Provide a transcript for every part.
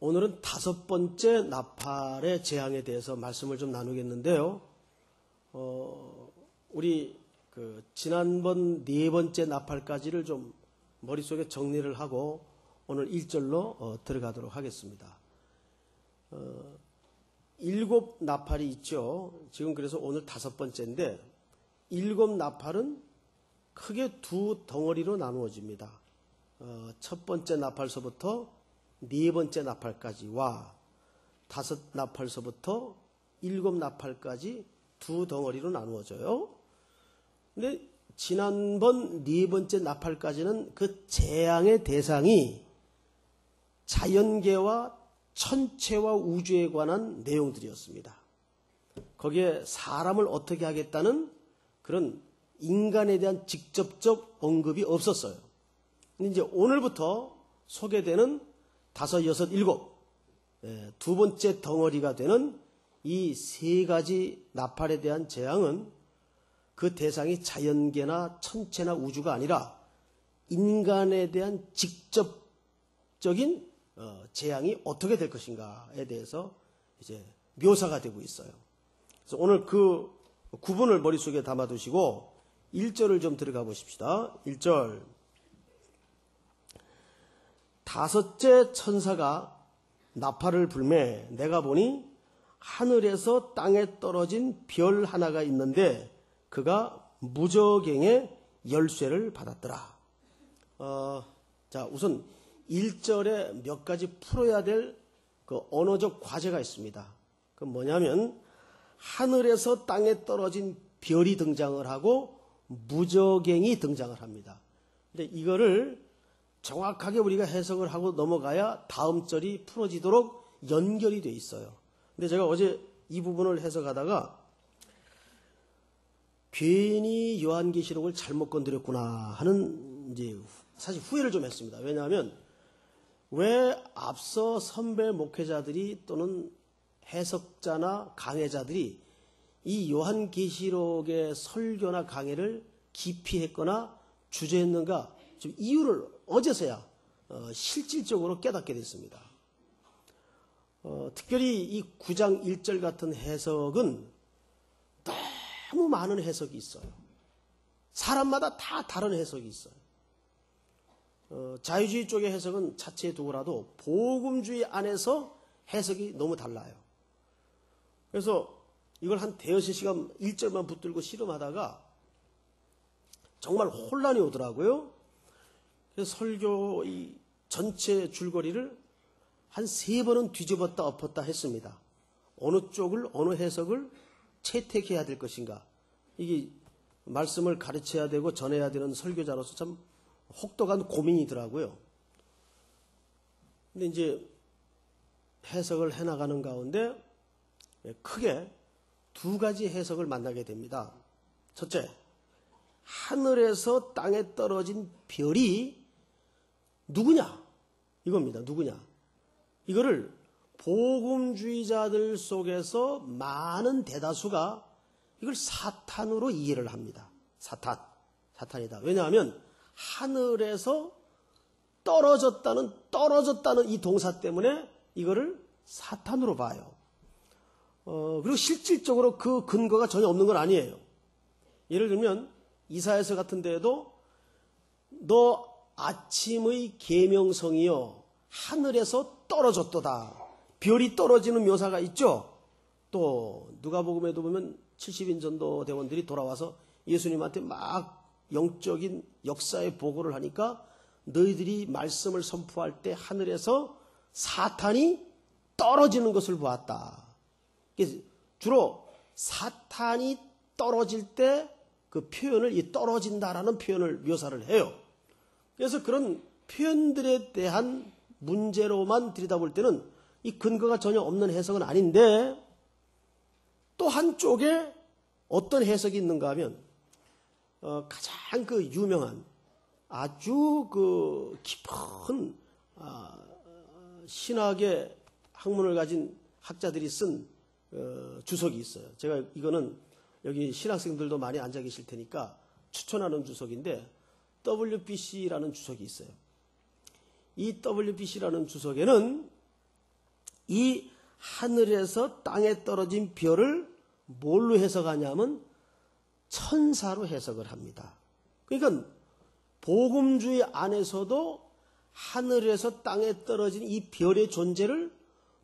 오늘은 5번째 나팔의 재앙에 대해서 말씀을 좀 나누겠는데요. 우리 지난번 4번째 나팔까지를 좀 머릿속에 정리를 하고 오늘 1절로 들어가도록 하겠습니다. 7 나팔이 있죠. 지금 그래서 오늘 5번째인데 7 나팔은 크게 2 덩어리로 나누어집니다. 첫 번째 나팔서부터 4번째 나팔까지와 5 나팔서부터 7 나팔까지 2 덩어리로 나누어져요. 근데 지난번 4번째 나팔까지는 그 재앙의 대상이 자연계와 천체와 우주에 관한 내용들이었습니다. 거기에 사람을 어떻게 하겠다는 그런 인간에 대한 직접적 언급이 없었어요. 근데 이제 오늘부터 소개되는 5, 6, 7, 2번째 덩어리가 되는 이 3가지 나팔에 대한 재앙은 그 대상이 자연계나 천체나 우주가 아니라 인간에 대한 직접적인 재앙이 어떻게 될 것인가에 대해서 이제 묘사가 되고 있어요. 그래서 오늘 그 구분을 머릿속에 담아두시고 1절을 좀 들어가 보십시다. 1절. 5째 천사가 나팔을 불매 내가 보니 하늘에서 땅에 떨어진 별 하나가 있는데 그가 무저갱의 열쇠를 받았더라. 자, 우선 1절에 몇 가지 풀어야 될 그 언어적 과제가 있습니다. 그 뭐냐면 하늘에서 땅에 떨어진 별이 등장을 하고 무저갱이 등장을 합니다. 근데 이거를 정확하게 우리가 해석을 하고 넘어가야 다음 절이 풀어지도록 연결이 돼 있어요. 근데 제가 어제 이 부분을 해석하다가 괜히 요한계시록을 잘못 건드렸구나 하는 이제 사실 후회를 좀 했습니다. 왜냐하면 왜 앞서 선배 목회자들이 또는 해석자나 강해자들이 이 요한계시록의 설교나 강해를 기피했거나 주저했는가 좀 이유를 어제서야 실질적으로 깨닫게 됐습니다. 특별히 이 9장 1절 같은 해석은 너무 많은 해석이 있어요. 사람마다 다 다른 해석이 있어요. 자유주의 쪽의 해석은 차치해 두고라도 복음주의 안에서 해석이 너무 달라요. 그래서 이걸 한 대여섯 시간 1절만 붙들고 씨름하다가 정말 혼란이 오더라고요. 그래서 설교 이 전체 줄거리를 한 3번은 뒤집었다 엎었다 했습니다. 어느 쪽을 어느 해석을 채택해야 될 것인가. 이게 말씀을 가르쳐야 되고 전해야 되는 설교자로서 참 혹독한 고민이더라고요. 근데 이제 해석을 해나가는 가운데 크게 2가지 해석을 만나게 됩니다. 첫째, 하늘에서 땅에 떨어진 별이 누구냐? 이겁니다. 누구냐? 이거를 복음주의자들 속에서 많은 대다수가 이걸 사탄으로 이해를 합니다. 사탄이다. 왜냐하면 하늘에서 떨어졌다는 이 동사 때문에 이거를 사탄으로 봐요. 그리고 실질적으로 그 근거가 전혀 없는 건 아니에요. 예를 들면 이사야서 같은 데에도 너 아침의 계명성이여 하늘에서 떨어졌도다. 별이 떨어지는 묘사가 있죠. 또 누가복음에도 보면 70인 전도 대원들이 돌아와서 예수님한테 막 영적인 역사의 보고를 하니까 너희들이 말씀을 선포할 때 하늘에서 사탄이 떨어지는 것을 보았다. 그래서 주로 사탄이 떨어질 때 그 표현을 이 떨어진다라는 표현을 묘사를 해요. 그래서 그런 표현들에 대한 문제로만 들여다볼 때는 이 근거가 전혀 없는 해석은 아닌데 또 한쪽에 어떤 해석이 있는가 하면 가장 그 유명한 아주 그 깊은 신학의 학문을 가진 학자들이 쓴 주석이 있어요. 제가 이거는 여기 신학생들도 많이 앉아 계실 테니까 추천하는 주석인데 WBC라는 주석이 있어요. 이 WBC라는 주석에는 이 하늘에서 땅에 떨어진 별을 뭘로 해석하냐면 천사로 해석을 합니다. 그러니까 복음주의 안에서도 하늘에서 땅에 떨어진 이 별의 존재를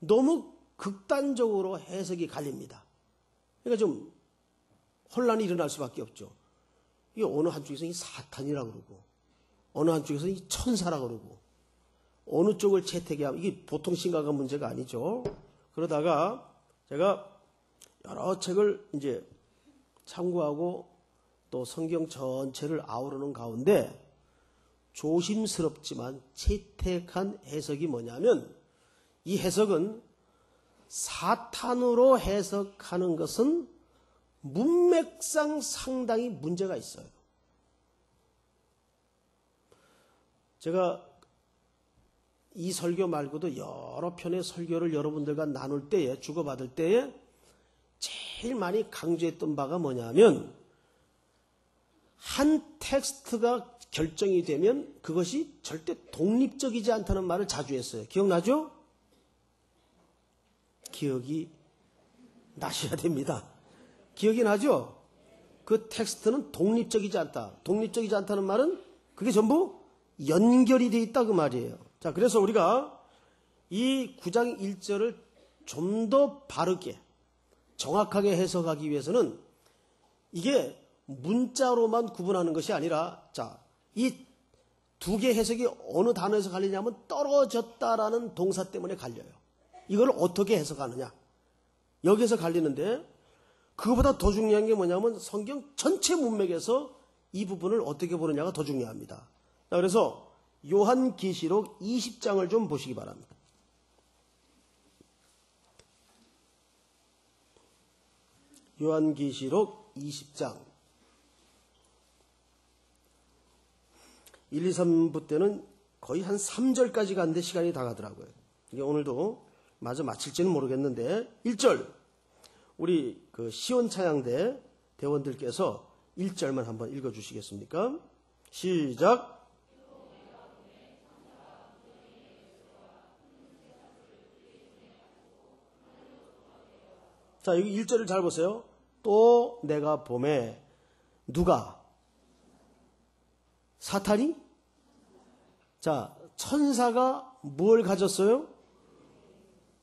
너무 극단적으로 해석이 갈립니다. 그러니까 좀 혼란이 일어날 수밖에 없죠. 이게 어느 한쪽에서는 이 사탄이라고 그러고 어느 한쪽에서는 이 천사라고 그러고 어느 쪽을 채택해야 하면 이게 보통 심각한 문제가 아니죠. 그러다가 제가 여러 책을 이제 참고하고 또 성경 전체를 아우르는 가운데 조심스럽지만 채택한 해석이 뭐냐면 이 해석은 사탄으로 해석하는 것은 문맥상 상당히 문제가 있어요. 제가 이 설교 말고도 여러 편의 설교를 여러분들과 나눌 때에 주고받을 때에 제일 많이 강조했던 바가 뭐냐면 한 텍스트가 결정이 되면 그것이 절대 독립적이지 않다는 말을 자주 했어요. 기억나죠? 기억이 나셔야 됩니다. 기억이 나죠? 그 텍스트는 독립적이지 않다. 독립적이지 않다는 말은 그게 전부 연결이 되어 있다 그 말이에요. 자, 그래서 우리가 이 9장 1절을 좀 더 바르게 정확하게 해석하기 위해서는 이게 문자로만 구분하는 것이 아니라 자, 이 두 개 해석이 어느 단어에서 갈리냐면 떨어졌다라는 동사 때문에 갈려요. 이걸 어떻게 해석하느냐. 여기에서 갈리는데 그거보다 더 중요한 게 뭐냐면 성경 전체 문맥에서 이 부분을 어떻게 보느냐가 더 중요합니다. 자, 그래서 요한계시록 20장을 좀 보시기 바랍니다. 요한계시록 20장 1, 2, 3부 때는 거의 한 3절까지 갔는데 시간이 다 가더라고요. 이게 오늘도 마저 마칠지는 모르겠는데 1절 우리 그 시온찬양대 대원들께서 1절만 한번 읽어주시겠습니까? 시작. 자, 여기 1절을 잘 보세요. 또 내가 봄에 누가? 사탄이? 자, 천사가 뭘 가졌어요?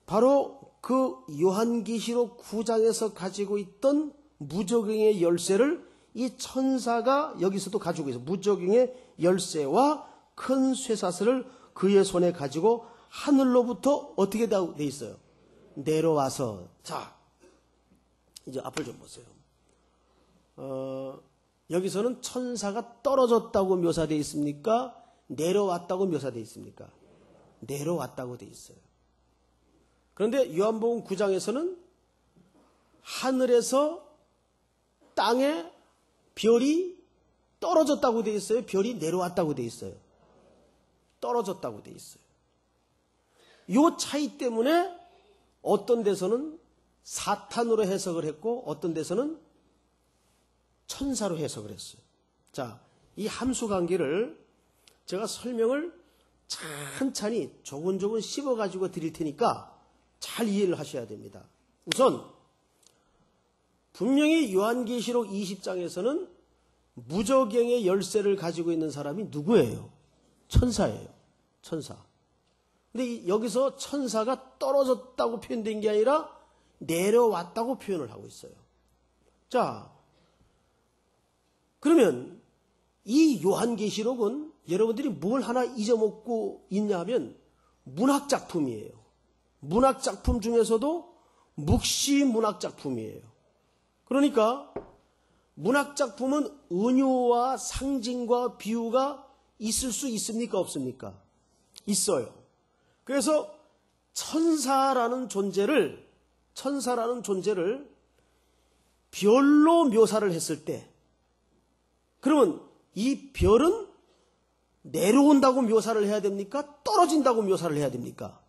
바로 그 요한계시록 9장에서 가지고 있던 무저갱의 열쇠를 이 천사가 여기서도 가지고 있어요. 무저갱의 열쇠와 큰 쇠사슬을 그의 손에 가지고 하늘로부터 어떻게 돼 있어요? 내려와서. 자, 이제 앞을 좀 보세요. 여기서는 천사가 떨어졌다고 묘사되어 있습니까? 내려왔다고 묘사되어 있습니까? 내려왔다고 되어 있어요. 그런데 요한복음 9장에서는 하늘에서 땅에 별이 떨어졌다고 되어 있어요. 별이 내려왔다고 되어 있어요. 떨어졌다고 되어 있어요. 이 차이 때문에 어떤 데서는 사탄으로 해석을 했고 어떤 데서는 천사로 해석을 했어요. 자, 이 함수 관계를 제가 설명을 찬찬히 조근조근 씹어가지고 드릴 테니까 잘 이해를 하셔야 됩니다. 우선 분명히 요한계시록 20장에서는 무저갱의 열쇠를 가지고 있는 사람이 누구예요? 천사예요. 천사. 근데 여기서 천사가 떨어졌다고 표현된 게 아니라 내려왔다고 표현을 하고 있어요. 자, 그러면 이 요한계시록은 여러분들이 뭘 하나 잊어먹고 있냐 하면 문학작품이에요. 문학작품 중에서도 묵시 문학작품이에요. 그러니까 문학작품은 은유와 상징과 비유가 있을 수 있습니까? 없습니까? 있어요. 그래서 천사라는 존재를 별로 묘사를 했을 때 그러면 이 별은 내려온다고 묘사를 해야 됩니까? 떨어진다고 묘사를 해야 됩니까?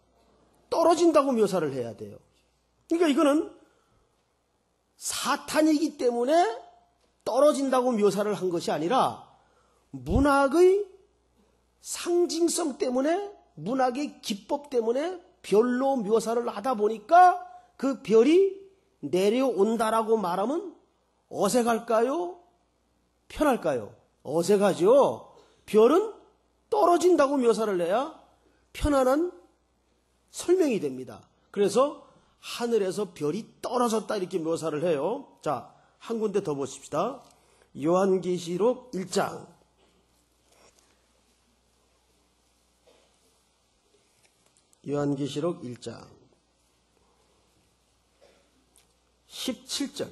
떨어진다고 묘사를 해야 돼요. 그러니까 이거는 사탄이기 때문에 떨어진다고 묘사를 한 것이 아니라 문학의 상징성 때문에 문학의 기법 때문에 별로 묘사를 하다 보니까 그 별이 내려온다라고 말하면 어색할까요? 편할까요? 어색하죠. 별은 떨어진다고 묘사를 해야 편안한 설명이 됩니다. 그래서 하늘에서 별이 떨어졌다 이렇게 묘사를 해요. 자, 한 군데 더 보십시다. 요한계시록 1장. 요한계시록 1장 17절.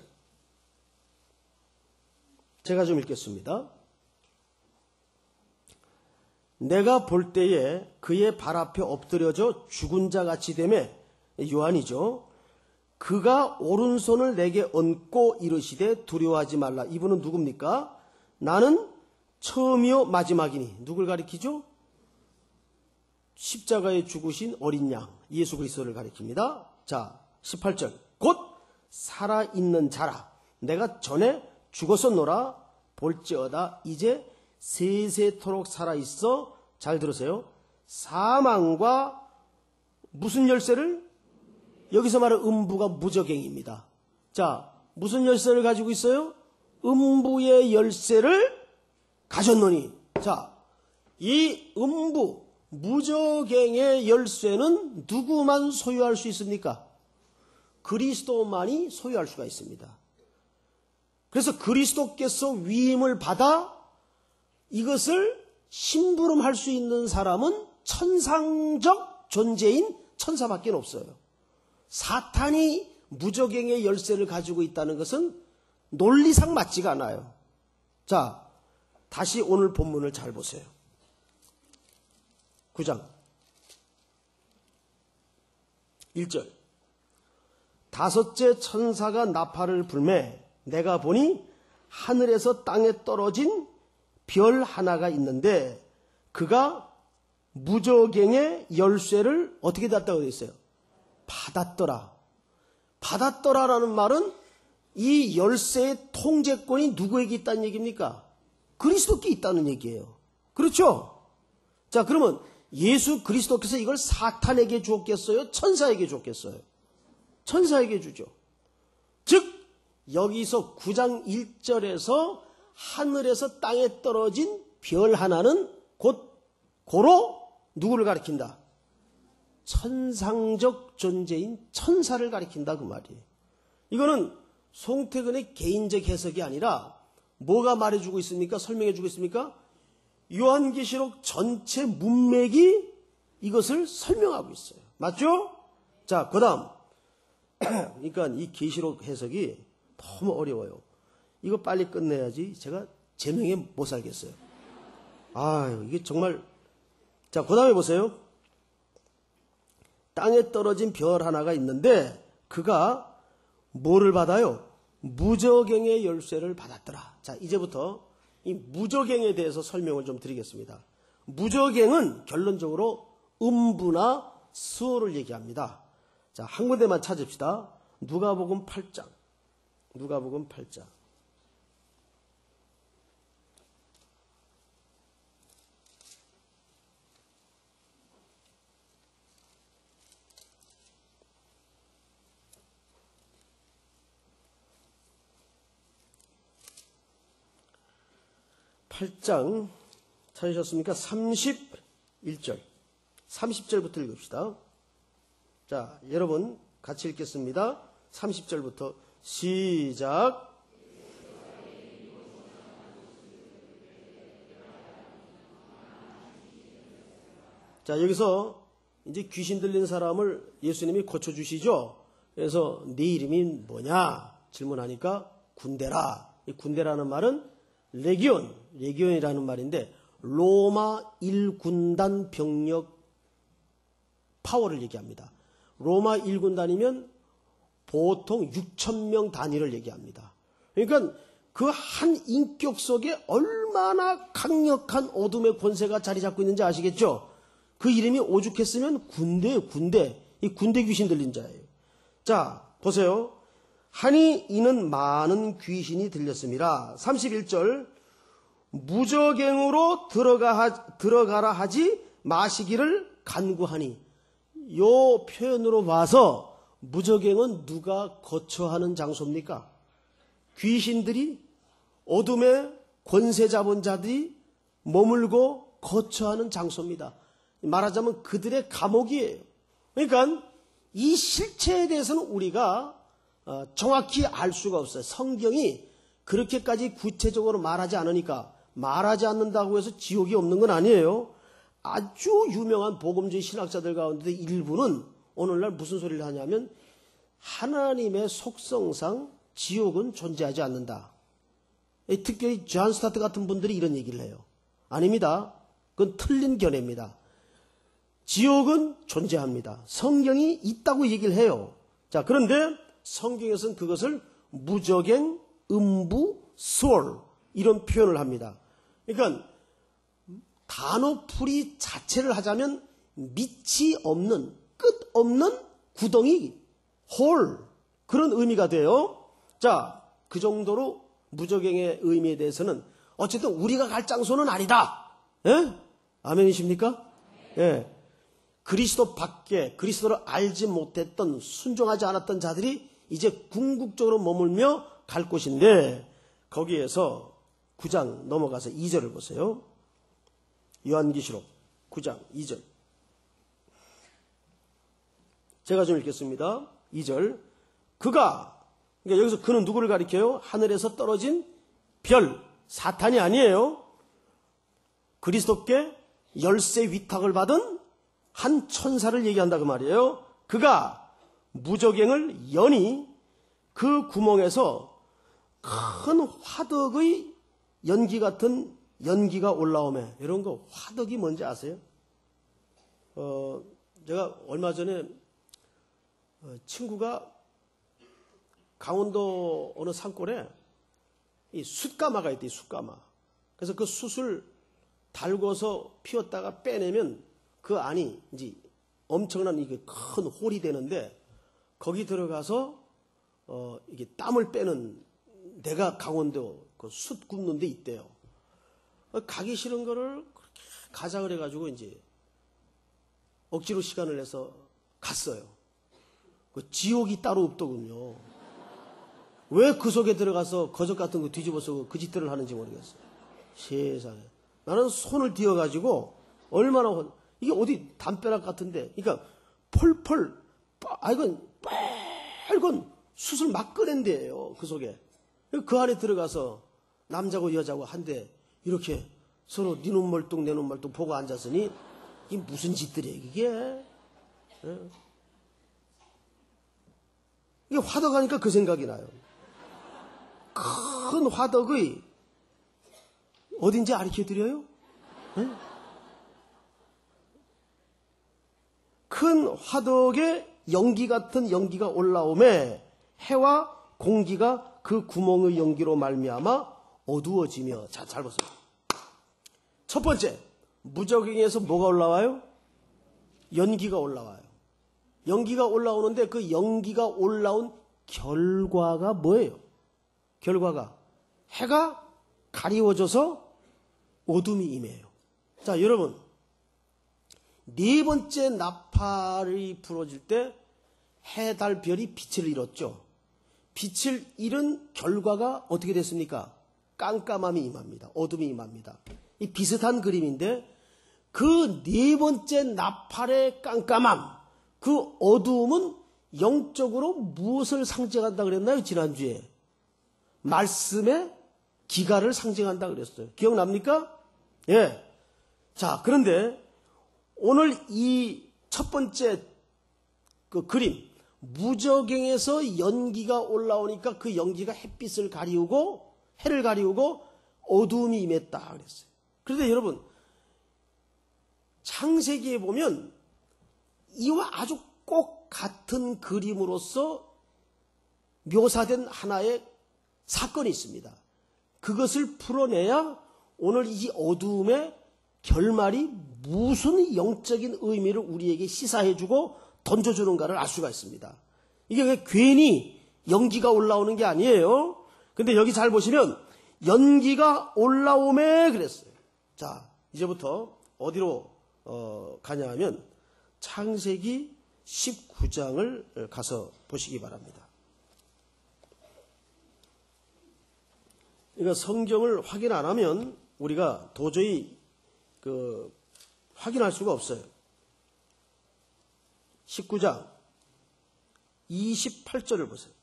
제가 좀 읽겠습니다. 내가 볼 때에 그의 발 앞에 엎드려져 죽은 자 같이 되매, 요한이죠. 그가 오른손을 내게 얹고 이르시되 두려워하지 말라. 이분은 누굽니까? 나는 처음이요 마지막이니. 누굴 가리키죠? 십자가에 죽으신 어린 양 예수 그리스도를 가리킵니다. 자, 18절. 곧 살아있는 자라. 내가 전에 죽었었노라. 볼지어다 이제 세세토록 살아있어. 잘 들으세요. 사망과 무슨 열쇠를? 여기서 말하는 음부가 무저갱입니다. 자, 무슨 열쇠를 가지고 있어요? 음부의 열쇠를 가졌노니. 자, 이 음부 무저갱의 열쇠는 누구만 소유할 수 있습니까? 그리스도만이 소유할 수가 있습니다. 그래서 그리스도께서 위임을 받아 이것을 심부름할 수 있는 사람은 천상적 존재인 천사밖에 없어요. 사탄이 무저갱의 열쇠를 가지고 있다는 것은 논리상 맞지가 않아요. 자, 다시 오늘 본문을 잘 보세요. 9장 1절. 다섯째 천사가 나팔을 불매 내가 보니 하늘에서 땅에 떨어진 별 하나가 있는데 그가 무저갱의 열쇠를 어떻게 받았다고 되어 있어요? 받았더라. 받았더라라는 말은 이 열쇠의 통제권이 누구에게 있다는 얘기입니까? 그리스도께 있다는 얘기예요. 그렇죠? 자, 그러면 예수 그리스도께서 이걸 사탄에게 줬겠어요? 천사에게 줬겠어요? 천사에게 주죠. 즉 여기서 9장 1절에서 하늘에서 땅에 떨어진 별 하나는 곧 고로 누구를 가리킨다? 천상적 존재인 천사를 가리킨다 그 말이에요. 이거는 송태근의 개인적 해석이 아니라 뭐가 말해주고 있습니까? 설명해주고 있습니까? 요한계시록 전체 문맥이 이것을 설명하고 있어요. 맞죠? 자, 그 다음. 그러니까 이 계시록 해석이 너무 어려워요. 이거 빨리 끝내야지 제가 제명에 못 살겠어요. 아유, 이게 정말. 자, 그 다음에 보세요. 땅에 떨어진 별 하나가 있는데 그가 뭐를 받아요? 무저갱의 열쇠를 받았더라. 자, 이제부터 이 무저갱에 대해서 설명을 좀 드리겠습니다. 무저갱은 결론적으로 음부나 수호를 얘기합니다. 자, 한 군데만 찾읍시다. 누가복음 8장. 누가복음 8장. 찾으셨습니까? 31절. 30절부터 읽읍시다. 자, 여러분 같이 읽겠습니다. 30절부터 시작. 자, 여기서 이제 귀신 들린 사람을 예수님이 고쳐주시죠. 그래서 네 이름이 뭐냐 질문하니까 군대라. 이 군대라는 말은 레기온이라는 말인데 로마 1군단 병력 파워를 얘기합니다. 로마 1군단이면 보통 6,000명 단위를 얘기합니다. 그러니까 그 한 인격 속에 얼마나 강력한 어둠의 권세가 자리 잡고 있는지 아시겠죠? 그 이름이 오죽했으면 군대예요, 군대. 이 군대 귀신 들린 자예요. 자, 보세요. 하니 이는 많은 귀신이 들렸습니다. 31절. 무저갱으로 들어가라 하지 마시기를 간구하니. 요 표현으로 봐서 무저갱은 누가 거처하는 장소입니까? 귀신들이, 어둠의 권세 잡은 자들이 머물고 거처하는 장소입니다. 말하자면 그들의 감옥이에요. 그러니까 이 실체에 대해서는 우리가 정확히 알 수가 없어요. 성경이 그렇게까지 구체적으로 말하지 않으니까, 말하지 않는다고 해서 지옥이 없는 건 아니에요. 아주 유명한 복음주의 신학자들 가운데 일부는 오늘날 무슨 소리를 하냐면 하나님의 속성상 지옥은 존재하지 않는다. 특별히 존 스타트 같은 분들이 이런 얘기를 해요. 아닙니다. 그건 틀린 견해입니다. 지옥은 존재합니다. 성경이 있다고 얘기를 해요. 자, 그런데 성경에서는 그것을 무저갱, 음부, 수월 이런 표현을 합니다. 그러니까 단어풀이 자체를 하자면 밑이 없는, 끝 없는 구덩이, 홀, 그런 의미가 돼요. 자, 그 정도로 무저갱의 의미에 대해서는 어쨌든 우리가 갈 장소는 아니다. 예? 아멘이십니까? 예. 그리스도 밖에 그리스도를 알지 못했던, 순종하지 않았던 자들이 이제 궁극적으로 머물며 갈 곳인데, 거기에서 9장 넘어가서 2절을 보세요. 요한계시록 9장 2절. 제가 좀 읽겠습니다. 2절. 그가, 그러니까 여기서 그는 누구를 가리켜요? 하늘에서 떨어진 별, 사탄이 아니에요. 그리스도께 열쇠 위탁을 받은 한 천사를 얘기한다 그 말이에요. 그가 무저갱을 여니 그 구멍에서 큰 화덕의 연기 같은 연기가 올라오매. 이런 거 화덕이 뭔지 아세요? 제가 얼마 전에 친구가 강원도 어느 산골에 이 숯가마가 있대, 숯가마. 그래서 그 숯을 달궈서 피웠다가 빼내면 그 안이 이제 엄청난 이게 큰 홀이 되는데, 거기 들어가서 이게 땀을 빼는 데가 강원도 그 숯 굽는 데 있대요. 가기 싫은 거를 그렇게 가자 그래가지고 이제 억지로 시간을 내서 갔어요. 그 지옥이 따로 없더군요. 왜 그 속에 들어가서 거적 같은 거 뒤집어서 그 짓들을 하는지 모르겠어요. 세상에. 나는 손을 뒤어가지고 얼마나, 이게 어디 담벼락 같은데, 그러니까 펄펄, 이건 빨간 숯을 막 꺼낸 데예요. 그 속에. 그 안에 들어가서 남자고 여자고 한데 이렇게 서로 네 눈 멀뚱 내 눈 멀뚱 보고 앉았으니 이게 무슨 짓들이에요 이게. 이게 화덕하니까 그 생각이 나요. 큰 화덕의 어딘지 가르쳐드려요? 큰 화덕에 연기 같은 연기가 올라오매 해와 공기가 그 구멍의 연기로 말미암아 어두워지며. 자, 잘 보세요. 첫 번째, 무저갱에서 뭐가 올라와요? 연기가 올라와요. 연기가 올라오는데 그 연기가 올라온 결과가 뭐예요? 결과가 해가 가리워져서 어둠이 임해요. 자, 여러분, 네 번째 나팔이 불어질 때 해, 달, 별이 빛을 잃었죠. 빛을 잃은 결과가 어떻게 됐습니까? 깜깜함이 임합니다. 어둠이 임합니다. 이 비슷한 그림인데 그 네 번째 나팔의 깜깜함, 그 어두움은 영적으로 무엇을 상징한다 그랬나요? 지난주에 말씀의 기가를 상징한다 그랬어요. 기억납니까? 예. 자, 그런데 오늘 이 첫 번째 그 그림, 무저갱에서 연기가 올라오니까 그 연기가 햇빛을 가리우고 해를 가리우고 어두움이 임했다 그랬어요. 그런데 여러분, 창세기에 보면 이와 아주 꼭 같은 그림으로서 묘사된 하나의 사건이 있습니다. 그것을 풀어내야 오늘 이 어두움의 결말이 무슨 영적인 의미를 우리에게 시사해주고 던져주는가를 알 수가 있습니다. 이게 왜 괜히 연기가 올라오는 게 아니에요. 근데 여기 잘 보시면 연기가 올라오매 그랬어요. 자, 이제부터 어디로 가냐 하면 창세기 19장을 가서 보시기 바랍니다. 그러니까 성경을 확인 안 하면 우리가 도저히 확인할 수가 없어요. 19장 28절을 보세요.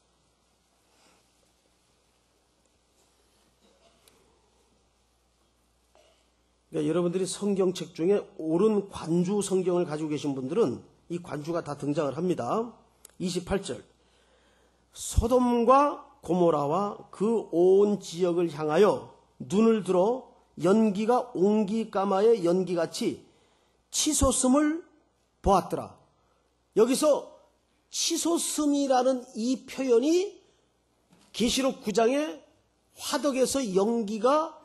그러니까 여러분들이 성경책 중에 옳은 관주 성경을 가지고 계신 분들은 이 관주가 다 등장을 합니다. 28절. 소돔과 고모라와 그 온 지역을 향하여 눈을 들어 연기가 옹기까마의 연기같이 치솟음을 보았더라. 여기서 치솟음이라는 이 표현이 계시록 9장에 화덕에서 연기가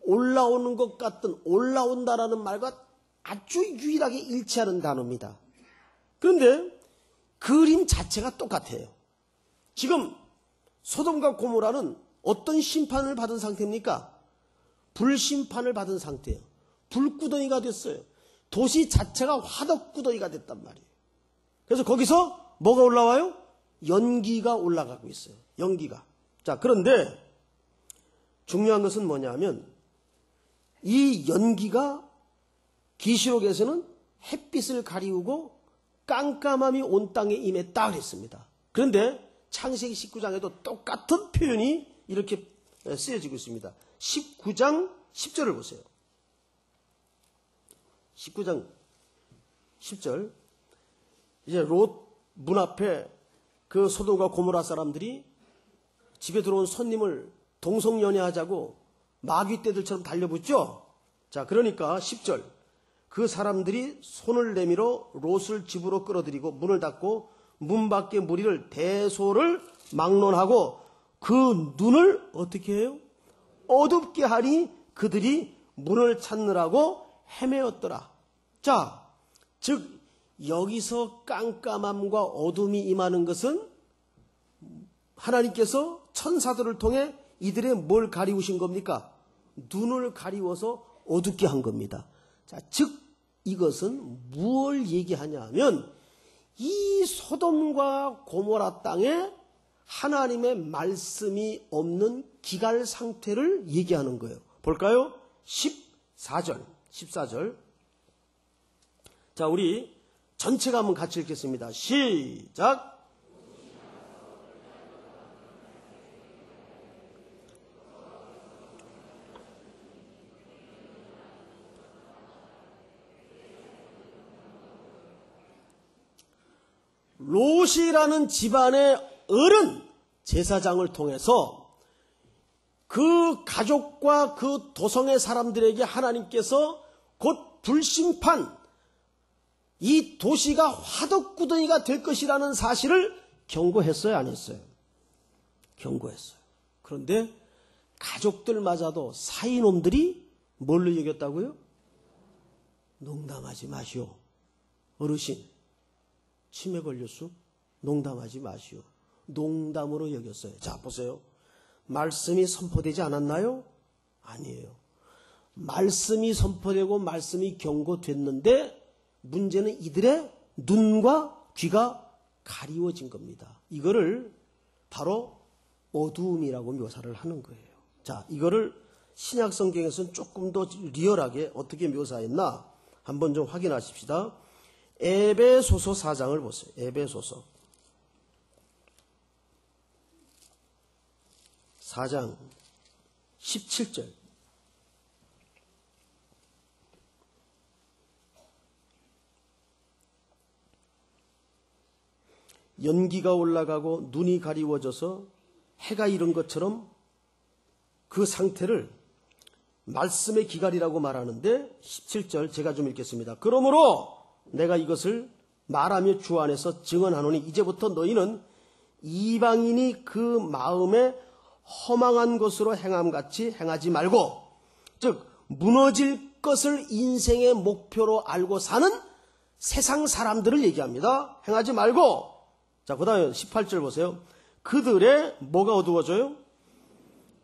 올라오는 것 같은, 올라온다라는 말과 아주 유일하게 일치하는 단어입니다. 그런데 그림 자체가 똑같아요. 지금 소돔과 고모라는 어떤 심판을 받은 상태입니까? 불심판을 받은 상태예요. 불구덩이가 됐어요. 도시 자체가 화덕구덩이가 됐단 말이에요. 그래서 거기서 뭐가 올라와요? 연기가 올라가고 있어요. 연기가. 자, 그런데 중요한 것은 뭐냐면 이 연기가 계시록에서는 햇빛을 가리우고 깜깜함이 온 땅에 임했다 그랬습니다. 그런데 창세기 19장에도 똑같은 표현이 이렇게 쓰여지고 있습니다. 19장 10절을 보세요. 19장 10절. 이제 롯 문 앞에 그 소돔과 고모라 사람들이 집에 들어온 손님을 동성연애하자고 마귀떼들처럼 달려붙죠. 자, 그러니까 10절. 그 사람들이 손을 내밀어 롯을 집으로 끌어들이고 문을 닫고 문 밖의 무리를 대소를 막론하고 그 눈을 어떻게 해요? 어둡게 하니 그들이 문을 찾느라고 헤매었더라. 자, 즉 여기서 깜깜함과 어둠이 임하는 것은 하나님께서 천사들을 통해 이들의 뭘 가리우신 겁니까? 눈을 가리워서 어둡게 한 겁니다. 자, 즉 이것은 무엇을 얘기하냐 하면 이 소돔과 고모라 땅에 하나님의 말씀이 없는 기갈 상태를 얘기하는 거예요. 볼까요? 14절. 자, 우리 전체가 한번 같이 읽겠습니다. 시작. 롯이라는 집안의 어른 제사장을 통해서 그 가족과 그 도성의 사람들에게 하나님께서 곧 불심판, 이 도시가 화덕구덩이가 될 것이라는 사실을 경고했어요, 안 했어요? 경고했어요. 그런데 가족들마저도 사이놈들이 뭘로 여겼다고요? 농담하지 마시오. 어르신, 치매 걸렸어? 농담하지 마시오. 농담으로 여겼어요. 자, 보세요. 말씀이 선포되지 않았나요? 아니에요. 말씀이 선포되고 말씀이 경고됐는데 문제는 이들의 눈과 귀가 가리워진 겁니다. 이거를 바로 어두움이라고 묘사를 하는 거예요. 자, 이거를 신약 성경에서는 조금 더 리얼하게 어떻게 묘사했나 한번 좀 확인하십시다. 에베소서 4장을 보세요. 에베소서 4장 17절. 연기가 올라가고 눈이 가리워져서 해가 이른 것처럼 그 상태를 말씀의 기갈이라고 말하는데 17절 제가 좀 읽겠습니다. 그러므로 내가 이것을 말하며 주 안에서 증언하노니 이제부터 너희는 이방인이 그 마음에 허망한 것으로 행함같이 행하지 말고, 즉 무너질 것을 인생의 목표로 알고 사는 세상 사람들을 얘기합니다. 행하지 말고. 자, 그 다음에 18절 보세요. 그들의 뭐가 어두워져요?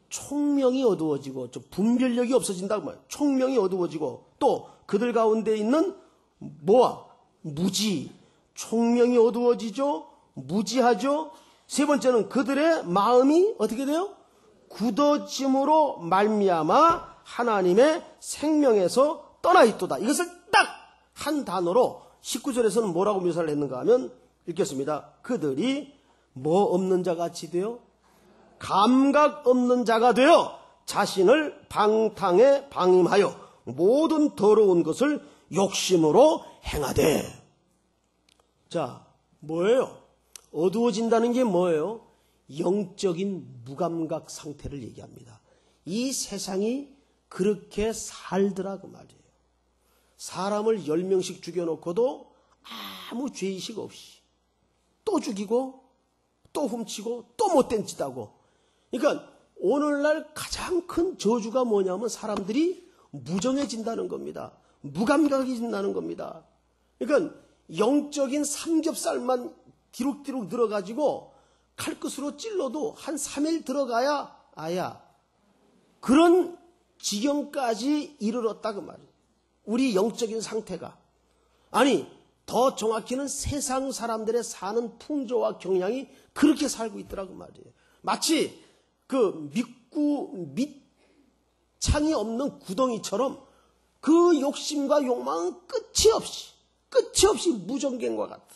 총명이 어두워지고 분별력이 없어진다고 말이에요. 총명이 어두워지고 또 그들 가운데 있는 뭐와 무지, 총명이 어두워지죠. 무지하죠. 세 번째는 그들의 마음이 어떻게 돼요? 굳어짐으로 말미암아 하나님의 생명에서 떠나 있도다. 이것을 딱 한 단어로 19절에서는 뭐라고 묘사를 했는가 하면 읽겠습니다. 그들이 뭐 없는 자 같이 되어 감각 없는 자가 되어 자신을 방탕에 방임하여 모든 더러운 것을 욕심으로 행하되. 자, 뭐예요? 어두워진다는 게 뭐예요? 영적인 무감각 상태를 얘기합니다. 이 세상이 그렇게 살더라 그 말이에요. 사람을 10명씩 죽여놓고도 아무 죄의식 없이 또 죽이고 또 훔치고 또 못된 짓 하고. 그러니까 오늘날 가장 큰 저주가 뭐냐면 사람들이 무정해진다는 겁니다. 무감각해진다는 겁니다. 그러니까 영적인 삼겹살만 디룩디룩 늘어가지고 칼끝으로 찔러도 한 3일 들어가야 아야. 그런 지경까지 이르렀다 그 말이에요. 우리 영적인 상태가. 아니, 더 정확히는 세상 사람들의 사는 풍조와 경향이 그렇게 살고 있더라고 말이에요. 마치 그 밑창이 없는 구덩이처럼 그 욕심과 욕망은 끝이 없이 무정갱과 같아.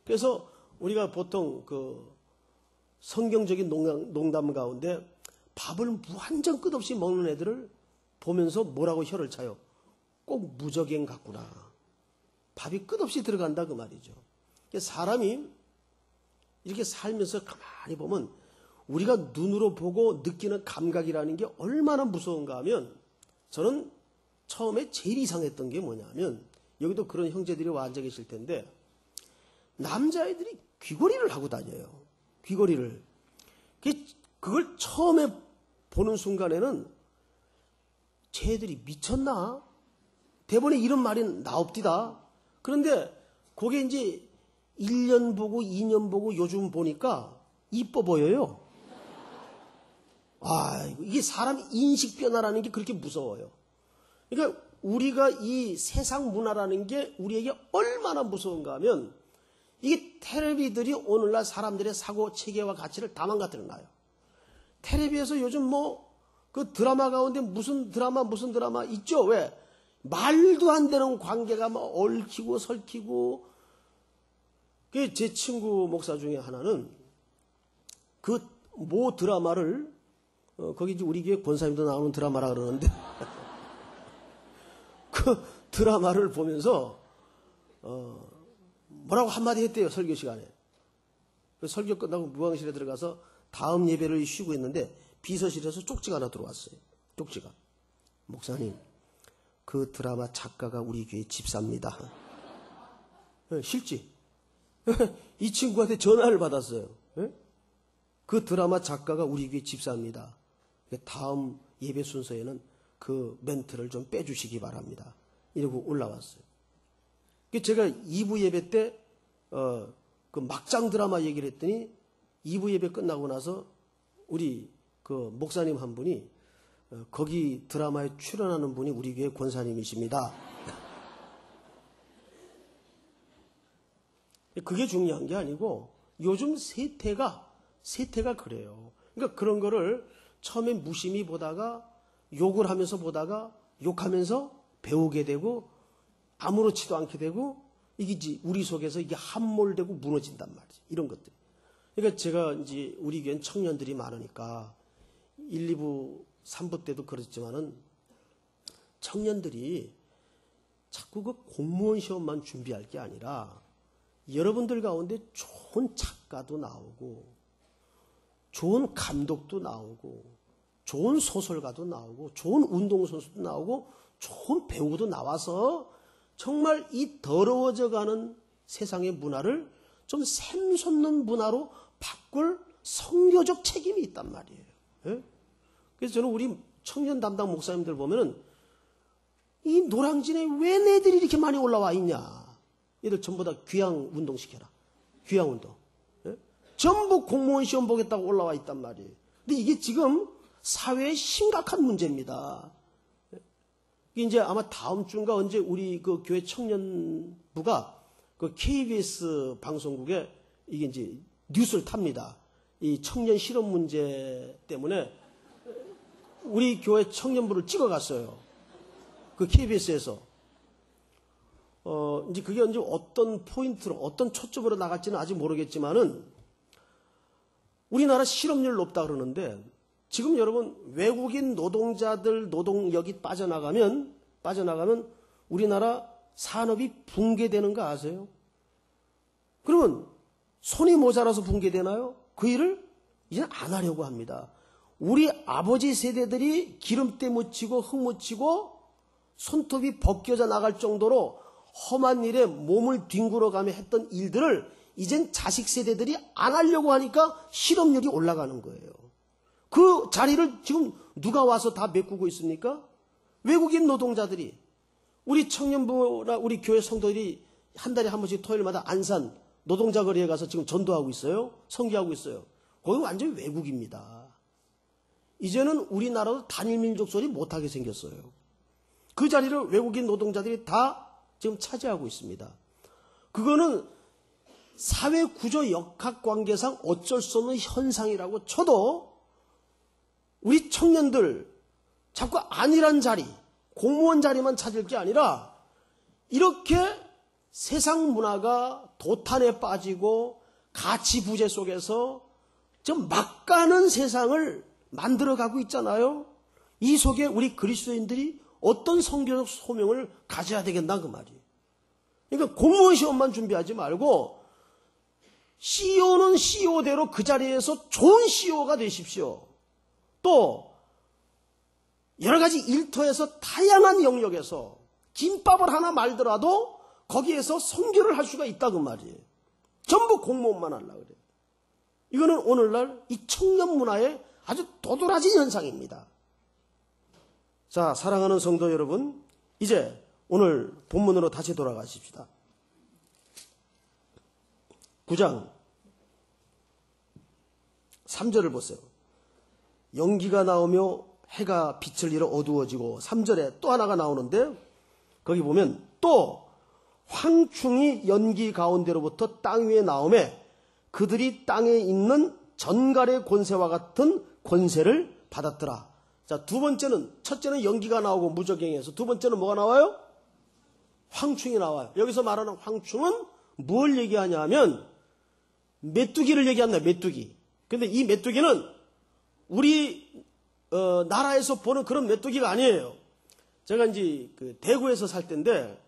그래서 우리가 보통 그 성경적인 농담 가운데 밥을 무한정 끝없이 먹는 애들을 보면서 뭐라고 혀를 차요? 꼭 무적행 같구나. 밥이 끝없이 들어간다 그 말이죠. 사람이 이렇게 살면서 가만히 보면 우리가 눈으로 보고 느끼는 감각이라는 게 얼마나 무서운가 하면, 저는 처음에 제일 이상했던 게 뭐냐면, 여기도 그런 형제들이 와 앉아 계실 텐데, 남자애들이 귀걸이를 하고 다녀요. 귀걸이를. 그걸 처음에 보는 순간에는 쟤들이 미쳤나? 대본에 이런 말이 나옵디다. 그런데 그게 이제 1년 보고 2년 보고 요즘 보니까 이뻐 보여요. 이게 사람 인식 변화라는 게 그렇게 무서워요. 그러니까 우리가 이 세상 문화라는 게 우리에게 얼마나 무서운가 하면, 이게 텔레비들이 오늘날 사람들의 사고 체계와 가치를 다 망가뜨려놔요. 텔레비에서 요즘 그 드라마 가운데 무슨 드라마 있죠? 왜? 말도 안 되는 관계가 얽히고 설키고. 제 친구 목사 중에 하나는 그 모 드라마를, 거기 이제 우리 교회 권사님도 나오는 드라마라 그러는데, 그 드라마를 보면서, 뭐라고 한마디 했대요, 설교 시간에. 설교 끝나고 무광실에 들어가서 다음 예배를 쉬고 있는데 비서실에서 쪽지가 하나 들어왔어요. 쪽지가. 목사님, 그 드라마 작가가 우리 교회 집사입니다. 실지. 이 친구한테 전화를 받았어요. 그 드라마 작가가 우리 교회 집사입니다. 다음 예배 순서에는 그 멘트를 좀 빼주시기 바랍니다. 이러고 올라왔어요. 제가 2부 예배 때 그 막장 드라마 얘기를 했더니 2부 예배 끝나고 나서 우리 그 목사님 한 분이 거기 드라마에 출연하는 분이 우리 교회 권사님이십니다. 그게 중요한 게 아니고 요즘 세태가 그래요. 그러니까 그런 거를 처음에 무심히 보다가 욕을 하면서 보다가 욕하면서 배우게 되고 아무렇지도 않게 되고, 이게 이제 우리 속에서 이게 함몰되고 무너진단 말이죠. 이런 것들. 그러니까 제가 이제 우리 교회는 청년들이 많으니까 1, 2부, 3부 때도 그랬지만은 청년들이 자꾸 그 공무원 시험만 준비할 게 아니라 여러분들 가운데 좋은 작가도 나오고 좋은 감독도 나오고 좋은 소설가도 나오고 좋은 운동선수도 나오고 좋은 배우도 나와서 정말 이 더러워져가는 세상의 문화를 좀 샘솟는 문화로 바꿀 선교적 책임이 있단 말이에요. 예? 그래서 저는 우리 청년 담당 목사님들 보면은 이 노량진에 왜 애들이 이렇게 많이 올라와 있냐. 얘들 전부 다 귀양 운동 시켜라. 귀양 운동. 예? 전부 공무원 시험 보겠다고 올라와 있단 말이에요. 근데 이게 지금 사회의 심각한 문제입니다. 이제 아마 다음 주인가 언제 우리 그 교회 청년부가 그 KBS 방송국에 이게 이제 뉴스를 탑니다. 이 청년 실업 문제 때문에 우리 교회 청년부를 찍어갔어요. 그 KBS에서. 이제 그게 이제 어떤 포인트로, 어떤 초점으로 나갈지는 아직 모르겠지만은 우리나라 실업률 높다 그러는데 지금 여러분 외국인 노동자들 노동력이 빠져나가면 우리나라 산업이 붕괴되는 거 아세요? 그러면 손이 모자라서 붕괴되나요? 그 일을 이제는 안 하려고 합니다. 우리 아버지 세대들이 기름때 묻히고 흙 묻히고 손톱이 벗겨져 나갈 정도로 험한 일에 몸을 뒹굴어가며 했던 일들을 이젠 자식 세대들이 안 하려고 하니까 실업률이 올라가는 거예요. 그 자리를 지금 누가 와서 다 메꾸고 있습니까? 외국인 노동자들이. 우리 청년부나 우리 교회 성도들이 한 달에 한 번씩 토요일마다 안산 노동자 거리에 가서 지금 전도하고 있어요. 선교하고 있어요. 거기 완전히 외국입니다. 이제는 우리나라도 단일 민족 소리 못하게 생겼어요. 그 자리를 외국인 노동자들이 다 지금 차지하고 있습니다. 그거는 사회 구조 역학 관계상 어쩔 수 없는 현상이라고 쳐도 우리 청년들 자꾸 안일한 자리, 공무원 자리만 찾을 게 아니라 이렇게 세상 문화가 도탄에 빠지고 가치 부재 속에서 좀 막가는 세상을 만들어가고 있잖아요. 이 속에 우리 그리스도인들이 어떤 성교적 소명을 가져야 되겠나 그 말이에요. 그러니까 공무원 시험만 준비하지 말고 CEO는 CEO대로 그 자리에서 좋은 CEO가 되십시오. 또 여러 가지 일터에서 다양한 영역에서 김밥을 하나 말더라도 거기에서 선교를 할 수가 있다 그 말이에요. 전부 공무원만 하려고 그래요. 이거는 오늘날 이 청년 문화의 아주 도드라진 현상입니다. 자, 사랑하는 성도 여러분, 이제 오늘 본문으로 다시 돌아가십시다. 9장 3절을 보세요. 연기가 나오며 해가 빛을 잃어 어두워지고 3절에 또 하나가 나오는데 거기 보면 또 황충이 연기 가운데로부터 땅 위에 나오매 그들이 땅에 있는 전갈의 권세와 같은 권세를 받았더라. 자, 두 번째는, 첫째는 연기가 나오고 무저갱에서, 두 번째는 뭐가 나와요? 황충이 나와요. 여기서 말하는 황충은 뭘 얘기하냐 하면 메뚜기를 얘기합니다. 메뚜기. 근데 이 메뚜기는 우리 나라에서 보는 그런 메뚜기가 아니에요. 제가 이제 그 대구에서 살 때인데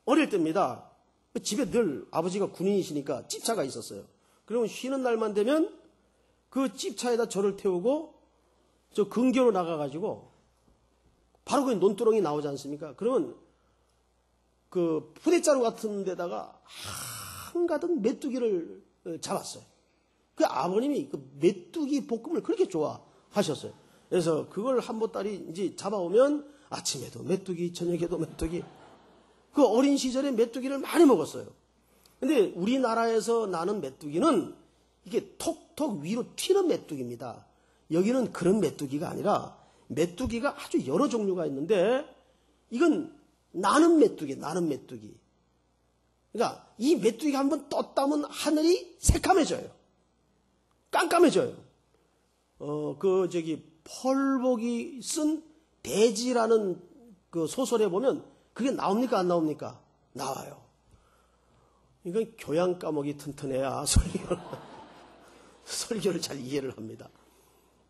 어릴 때입니다. 집에 늘 아버지가 군인이시니까 찝차가 있었어요. 그러면 쉬는 날만 되면 그 찝차에다 저를 태우고 저 근교로 나가가지고 바로 그 논두렁이 나오지 않습니까? 그러면 그 푸대자루 같은 데다가 한가득 메뚜기를 잡았어요. 그 아버님이 그 메뚜기 볶음을 그렇게 좋아하셨어요. 그래서 그걸 한보따리 이제 잡아오면 아침에도 메뚜기, 저녁에도 메뚜기. 그 어린 시절에 메뚜기를 많이 먹었어요. 근데 우리나라에서 나는 메뚜기는 이게 톡톡 위로 튀는 메뚜기입니다. 여기는 그런 메뚜기가 아니라 메뚜기가 아주 여러 종류가 있는데 이건 나는 메뚜기, 나는 메뚜기. 그러니까 이 메뚜기가 한번 떴다면 하늘이 새카매져요. 깜깜해져요. 펄복이 쓴 대지라는 그 소설에 보면 그게 나옵니까? 안 나옵니까? 나와요. 이건 교양 과목이 튼튼해야 설교를 잘 이해를 합니다.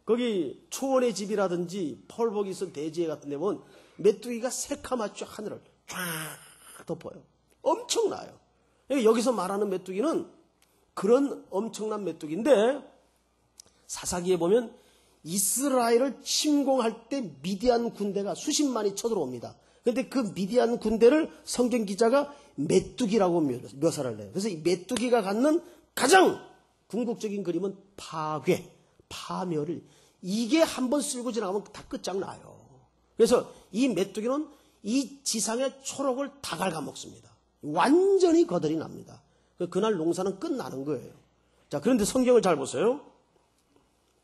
거기 초원의 집이라든지 펄복이 쓴 대지에 같은 데 보면 메뚜기가 새카맣죠. 하늘을 쫙 덮어요. 엄청나요. 그러니까 여기서 말하는 메뚜기는 그런 엄청난 메뚜기인데 사사기에 보면 이스라엘을 침공할 때 미디안 군대가 수십만이 쳐들어옵니다. 그런데 그 미디안 군대를 성경 기자가 메뚜기라고 묘사를 해요. 그래서 이 메뚜기가 갖는 가장 궁극적인 그림은 파괴, 파멸을 이게 한번 쓸고 지나가면 다 끝장나요. 그래서 이 메뚜기는 이 지상의 초록을 다 갉아먹습니다. 완전히 거덜이 납니다. 그날 농사는 끝나는 거예요. 자, 그런데 성경을 잘 보세요.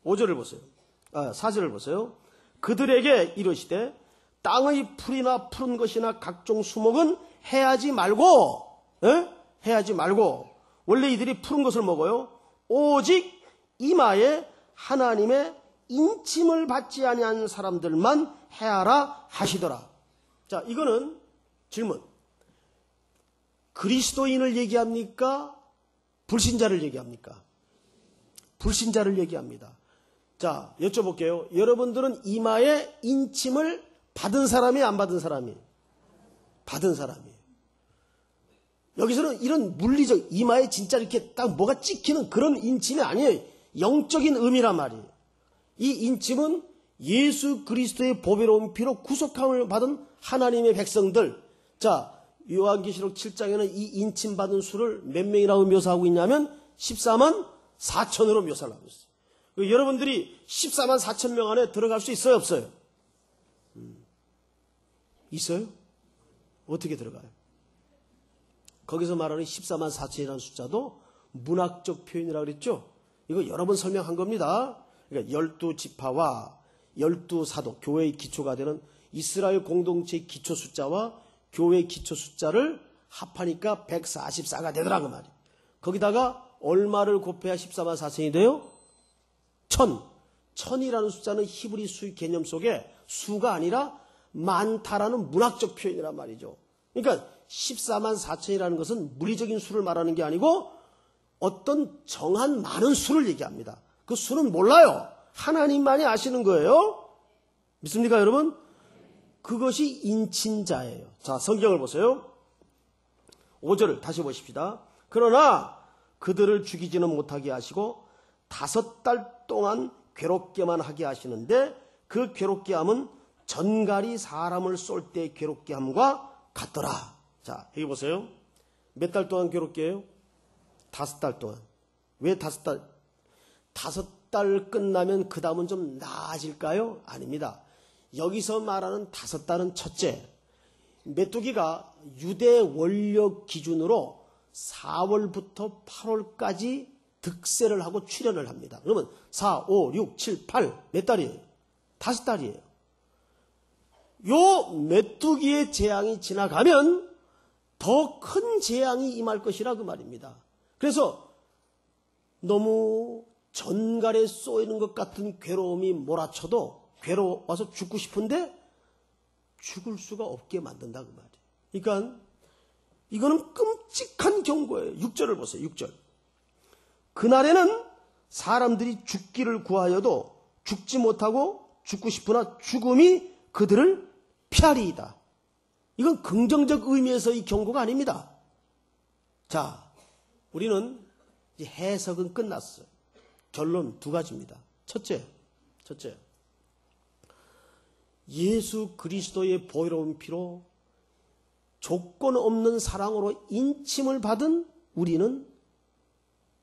5절을 보세요. 4절을 보세요. 그들에게 이르시되 땅의 풀이나 푸른 것이나 각종 수목은 해하지 말고 해하지 말고 원래 이들이 푸른 것을 먹어요. 오직 이마에 하나님의 인침을 받지 아니한 사람들만 해하라 하시더라. 자, 이거는 질문. 그리스도인을 얘기합니까? 불신자를 얘기합니까? 불신자를 얘기합니다. 자, 여쭤볼게요. 여러분들은 이마에 인침을 받은 사람이 안 받은 사람이? 받은 사람이에요. 여기서는 이런 물리적 이마에 진짜 이렇게 딱 뭐가 찍히는 그런 인침이 아니에요. 영적인 의미란 말이에요. 이 인침은 예수 그리스도의 보배로운 피로 구속함을 받은 하나님의 백성들. 자, 요한계시록 7장에는 이 인침 받은 수를 몇 명이라고 묘사하고 있냐면 14만 4천으로 묘사를 하고 있어요. 여러분들이 14만 4천 명 안에 들어갈 수 있어요, 없어요? 있어요? 어떻게 들어가요? 거기서 말하는 14만 4천이라는 숫자도 문학적 표현이라고 그랬죠? 이거 여러 번 설명한 겁니다. 그러니까 12지파와 12사도, 교회의 기초가 되는 이스라엘 공동체의 기초 숫자와 교회의 기초 숫자를 합하니까 144가 되더라 그 말이에요. 거기다가 얼마를 곱해야 14만 4천이 돼요? 1000. 1000이라는 숫자는 히브리 수 개념 속에 수가 아니라 많다라는 문학적 표현이란 말이죠. 그러니까 14만 4천이라는 것은 물리적인 수를 말하는 게 아니고 어떤 정한 많은 수를 얘기합니다. 그 수는 몰라요. 하나님만이 아시는 거예요. 믿습니까, 여러분? 그것이 인친자예요. 자, 성경을 보세요. 5절을 다시 보십시다. 그러나 그들을 죽이지는 못하게 하시고 5달 동안 괴롭게만 하게 하시는데 그 괴롭게 함은 전갈이 사람을 쏠 때 괴롭게 함과 같더라. 자, 여기 보세요. 몇 달 동안 괴롭게 해요? 5달 동안. 왜 5달? 5달 끝나면 그 다음은 좀 나아질까요? 아닙니다. 여기서 말하는 5달은 첫째, 메뚜기가 유대 원력 기준으로 4월부터 8월까지 득세를 하고 출현을 합니다. 그러면 4, 5, 6, 7, 8 몇 달이에요? 5달이에요. 요 메뚜기의 재앙이 지나가면 더 큰 재앙이 임할 것이라 그 말입니다. 그래서 너무 전갈에 쏘이는 것 같은 괴로움이 몰아쳐도 괴로워서 죽고 싶은데 죽을 수가 없게 만든다 그 말이에요. 그러니까 이거는 끔찍한 경고예요. 6절을 보세요. 6절. 그날에는 사람들이 죽기를 구하여도 죽지 못하고 죽고 싶으나 죽음이 그들을 피하리이다. 이건 긍정적 의미에서 이 경고가 아닙니다. 자, 우리는 이제 해석은 끝났어요. 결론 2가지입니다. 첫째, 예수 그리스도의 보혈로운 피로 조건 없는 사랑으로 인침을 받은 우리는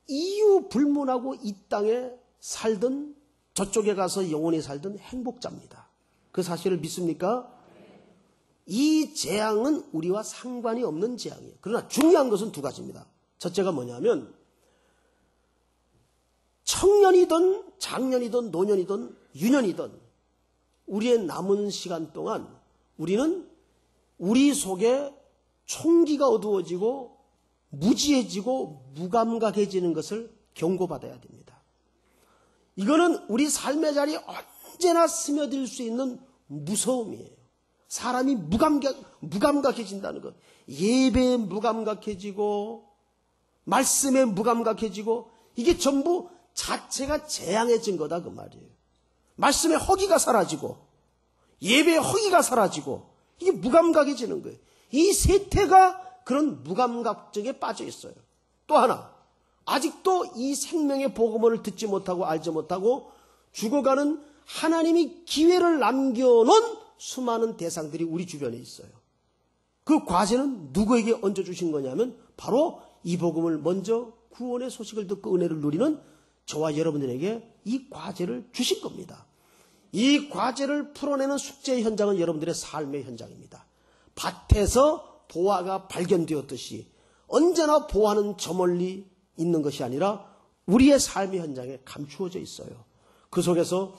이유 불문하고 이 땅에 살든 저쪽에 가서 영원히 살든 행복자입니다. 그 사실을 믿습니까? 이 재앙은 우리와 상관이 없는 재앙이에요. 그러나 중요한 것은 2가지입니다. 첫째가 뭐냐면 청년이든 장년이든 노년이든 유년이든 우리의 남은 시간 동안 우리는 우리 속에 총기가 어두워지고 무지해지고 무감각해지는 것을 경고받아야 됩니다. 이거는 우리 삶의 자리에 언제나 스며들 수 있는 무서움이에요. 사람이 무감각해진다는 것. 예배에 무감각해지고 말씀에 무감각해지고 이게 전부 자체가 재앙해진 거다 그 말이에요. 말씀의 허기가 사라지고 예배의 허기가 사라지고 이게 무감각해지는 거예요. 이 세태가 그런 무감각증에 빠져 있어요. 또 하나, 아직도 이 생명의 복음을 듣지 못하고 알지 못하고 죽어가는 하나님이 기회를 남겨놓은 수많은 대상들이 우리 주변에 있어요. 그 과제는 누구에게 얹어주신 거냐면 바로 이 복음을 먼저 구원의 소식을 듣고 은혜를 누리는 저와 여러분들에게 이 과제를 주신 겁니다. 이 과제를 풀어내는 숙제의 현장은 여러분들의 삶의 현장입니다. 밭에서 보화가 발견되었듯이 언제나 보화는 저 멀리 있는 것이 아니라 우리의 삶의 현장에 감추어져 있어요. 그 속에서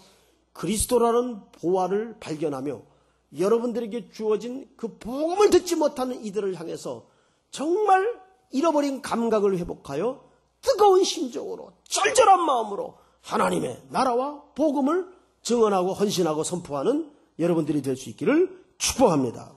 그리스도라는 보화를 발견하며 여러분들에게 주어진 그 복음을 듣지 못하는 이들을 향해서 정말 잃어버린 감각을 회복하여 뜨거운 심정으로 절절한 마음으로 하나님의 나라와 복음을 증언하고 헌신하고 선포하는 여러분들이 될 수 있기를 축복합니다.